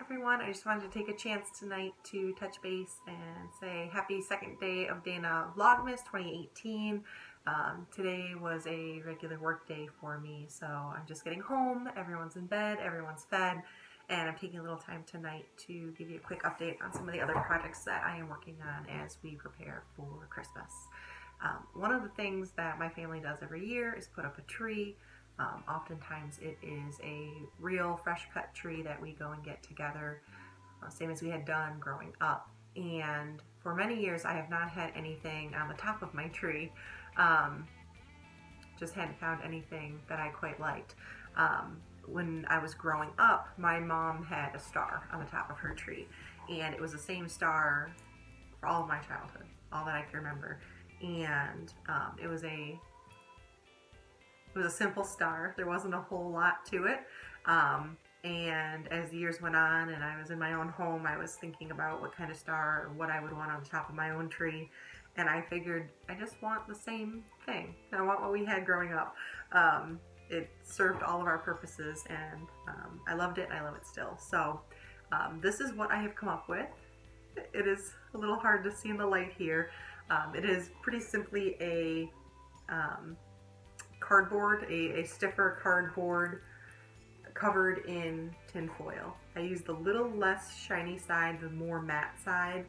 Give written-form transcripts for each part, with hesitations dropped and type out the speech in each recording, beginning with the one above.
everyone. I just wanted to take a chance tonight to touch base and say happy second day of Dana Vlogmas 2018. Today was a regular work day for me, so I'm just getting home. Everyone's in bed, everyone's fed, and I'm taking a little time tonight to give you a quick update on some of the other projects that I am working on as we prepare for Christmas. One of the things that my family does every year is put up a tree. Oftentimes it is a real fresh cut tree that we go and get together, same as we had done growing up. And for many years I have not had anything on the top of my tree. Just hadn't found anything that I quite liked. When I was growing up, my mom had a star on the top of her tree, and it was the same star for all of my childhood, all that I can remember. And it was a simple star. There wasn't a whole lot to it. And as the years went on and I was in my own home, I was thinking about what kind of star or what I would want on the top of my own tree. And I figured I just want the same thing. I want what we had growing up. It served all of our purposes, and I loved it and I love it still. So this is what I have come up with. It is a little hard to see in the light here. It is pretty simply a cardboard, a stiffer cardboard covered in tin foil. I used the little less shiny side, the more matte side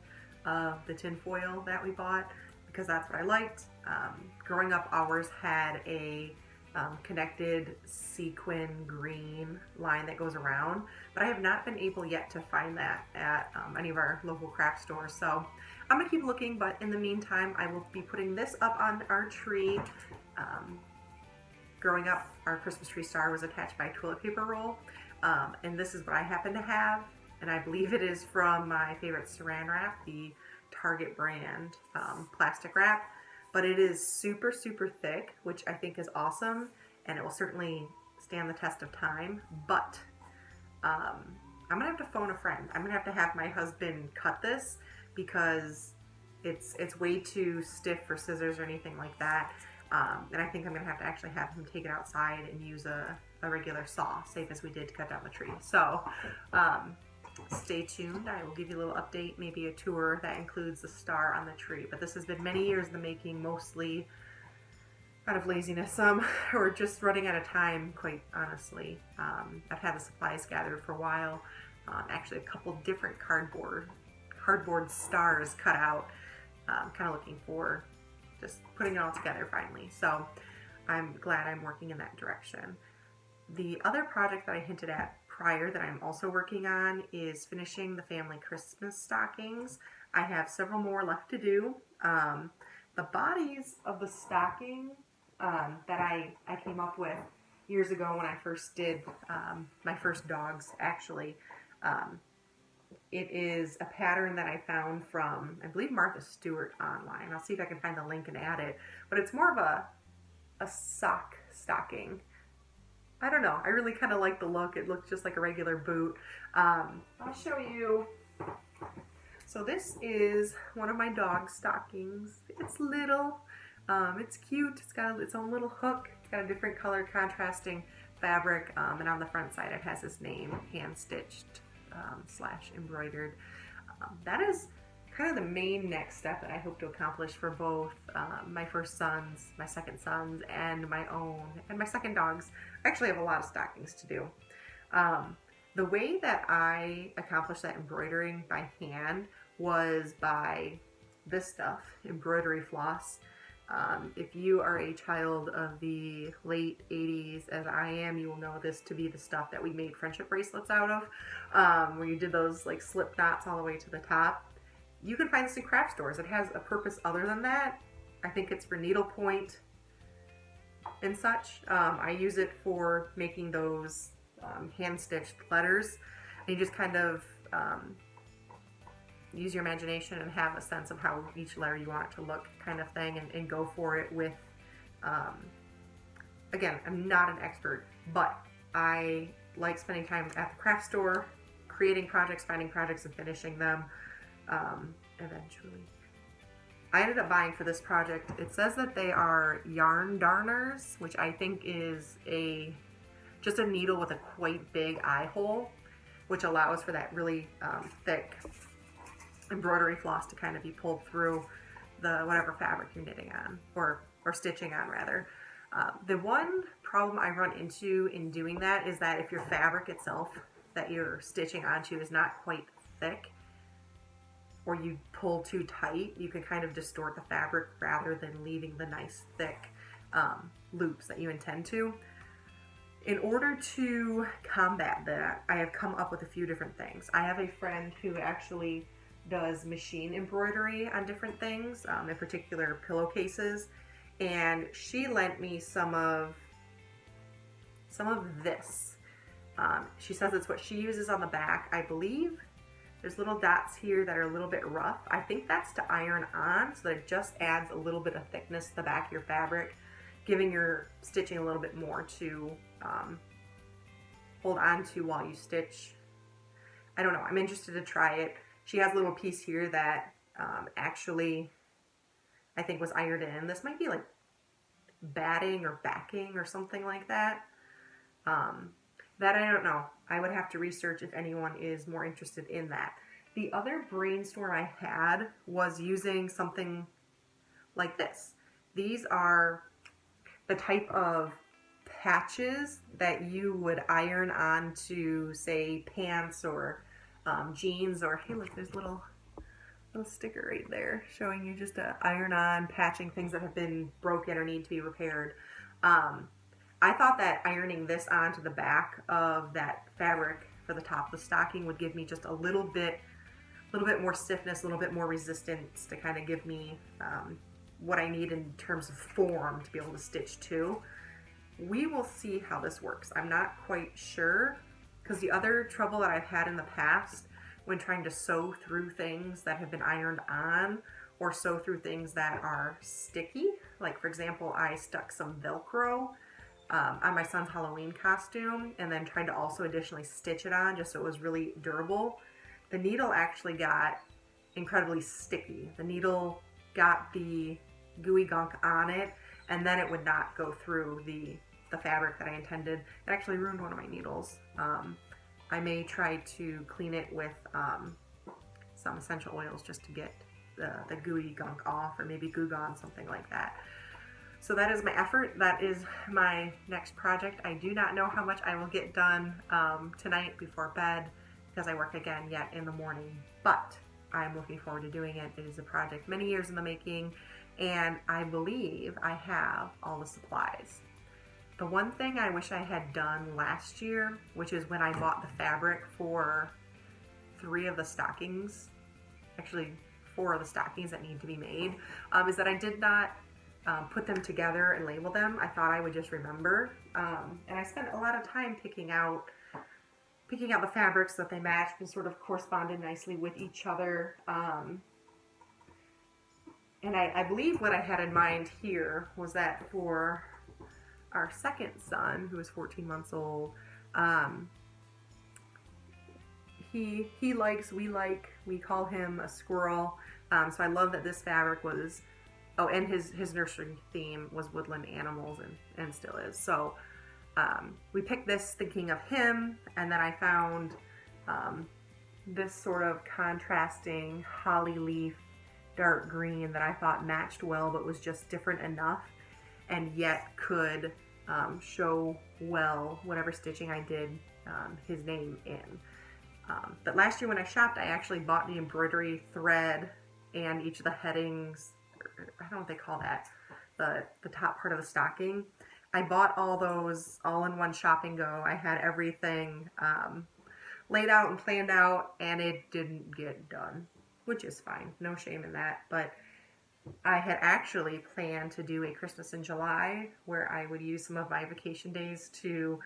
of the tin foil that we bought, because that's what I liked. Growing up, ours had a connected sequin green line that goes around, but I have not been able yet to find that at any of our local craft stores. So I'm gonna keep looking, but in the meantime, I will be putting this up on our tree. Growing up, our Christmas tree star was attached by a toilet paper roll, and this is what I happen to have, and I believe it is from my favorite Saran Wrap, the Target brand plastic wrap, but it is super, super thick, which I think is awesome, and it will certainly stand the test of time, but I'm gonna have to phone a friend. I'm gonna have my husband cut this because it's way too stiff for scissors or anything like that. And I think I'm going to actually have him take it outside and use a regular saw, safe as we did to cut down the tree. So stay tuned. I will give you a little update, maybe a tour that includes the star on the tree. But this has been many years in the making, mostly out of laziness or just running out of time, quite honestly. I've had the supplies gathered for a while. Actually, a couple different cardboard stars cut out. Kind of looking for just putting it all together finally. So I'm glad I'm working in that direction. The other project that I hinted at prior that I'm also working on is finishing the family Christmas stockings. I have several more left to do. The bodies of the stocking that I came up with years ago when I first did my first dogs, actually. It is a pattern that I found from, I believe, Martha Stewart online. I'll see if I can find the link and add it. But it's more of a sock stocking. I don't know. I really kind of like the look. It looks just like a regular boot. I'll show you. So this is one of my dog stockings. It's little. It's cute. It's got its own little hook. It's got a different color contrasting fabric. And on the front side it has his name hand-stitched. / embroidered. That is kind of the main next step that I hope to accomplish for both my first sons, my second sons, and my own, and my second dogs. I actually have a lot of stockings to do. The way that I accomplished that embroidering by hand was by this stuff, embroidery floss. If you are a child of the late 80s, as I am, you will know this to be the stuff that we made friendship bracelets out of, where you did those like slip knots all the way to the top. You can find this in craft stores. It has a purpose other than that. I think it's for needlepoint and such. I use it for making those hand-stitched letters. And you just kind of use your imagination and have a sense of how each letter you want it to look, kind of thing, and go for it with, again, I'm not an expert, but I like spending time at the craft store, creating projects, finding projects, and finishing them eventually. I ended up buying for this project, it says that they are yarn darners, which I think is just a needle with a quite big eye hole. which allows for that really thick embroidery floss to kind of be pulled through the whatever fabric you're knitting on, or stitching on rather. The one problem I run into in doing that is that if your fabric itself that you're stitching onto is not quite thick, or you pull too tight, you can kind of distort the fabric rather than leaving the nice thick loops that you intend to. In order to combat that, I have come up with a few different things. I have a friend who actually does machine embroidery on different things, in particular pillowcases, and she lent me some of this. She says it's what she uses on the back. I believe there's little dots here that are a little bit rough. I think that's to iron on, so that it just adds a little bit of thickness to the back of your fabric, giving your stitching a little bit more to hold on to while you stitch. I don't know, I'm interested to try it. She has a little piece here that actually I think was ironed in. This might be like batting or backing or something like that. That I don't know. I would have to research if anyone is more interested in that. The other brainstorm I had was using something like this. These are the type of patches that you would iron onto, say, pants or jeans, or hey, look, there's a little sticker right there showing you just to iron on, patching things that have been broken or need to be repaired. I thought that ironing this onto the back of that fabric for the top of the stocking would give me just a little bit more stiffness, a little bit more resistance to kind of give me what I need in terms of form to be able to stitch to. We will see how this works. I'm not quite sure, because the other trouble that I've had in the past when trying to sew through things that have been ironed on, or sew through things that are sticky, like for example, I stuck some Velcro on my son's Halloween costume and then tried to also additionally stitch it on just so it was really durable. The needle actually got incredibly sticky. The needle got the gooey gunk on it, and then it would not go through the fabric that I intended. It actually ruined one of my needles. I may try to clean it with some essential oils just to get the gooey gunk off, or maybe Goo Gone, something like that. So that is my effort. That is my next project. I do not know how much I will get done tonight before bed, because I work again yet in the morning, but I'm looking forward to doing it. It is a project many years in the making, and I believe I have all the supplies. The one thing I wish I had done last year, which is when I bought the fabric for 3 of the stockings, actually 4 of the stockings that need to be made, is that I did not put them together and label them. I thought I would just remember, and I spent a lot of time picking out the fabrics so that they matched and sort of corresponded nicely with each other. And I believe what I had in mind here was that for our second son, who is 14 months old, he likes, we call him a squirrel. So I love that this fabric was, oh, and his nursery theme was woodland animals, and still is. So we picked this thinking of him, and then I found this sort of contrasting holly leaf dark green that I thought matched well, but was just different enough and yet could show well whatever stitching I did his name in. But last year when I shopped, I actually bought the embroidery thread and each of the headings, I don't know what they call that, the top part of the stocking. I bought all those all in one shop and go. I had everything laid out and planned out, and it didn't get done, which is fine. No shame in that. But I had actually planned to do a Christmas in July where I would use some of my vacation days to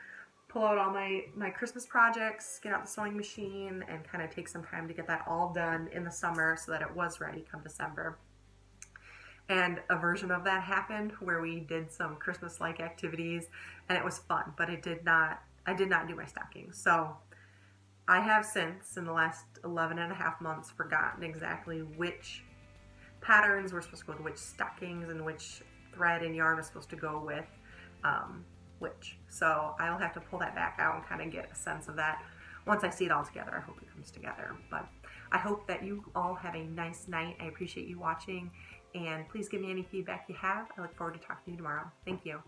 pull out all my Christmas projects, get out the sewing machine, and kind of take some time to get that all done in the summer so that it was ready come December. And a version of that happened where we did some Christmas-like activities, and it was fun, but I did not do my stockings. So I have since, in the last 11 and a half months, forgotten exactly which patterns were supposed to go with which stockings and which thread and yarn was supposed to go with which. So I'll have to pull that back out and kind of get a sense of that. once I see it all together, I hope it comes together. But I hope that you all have a nice night. I appreciate you watching, and please give me any feedback you have. I look forward to talking to you tomorrow. Thank you.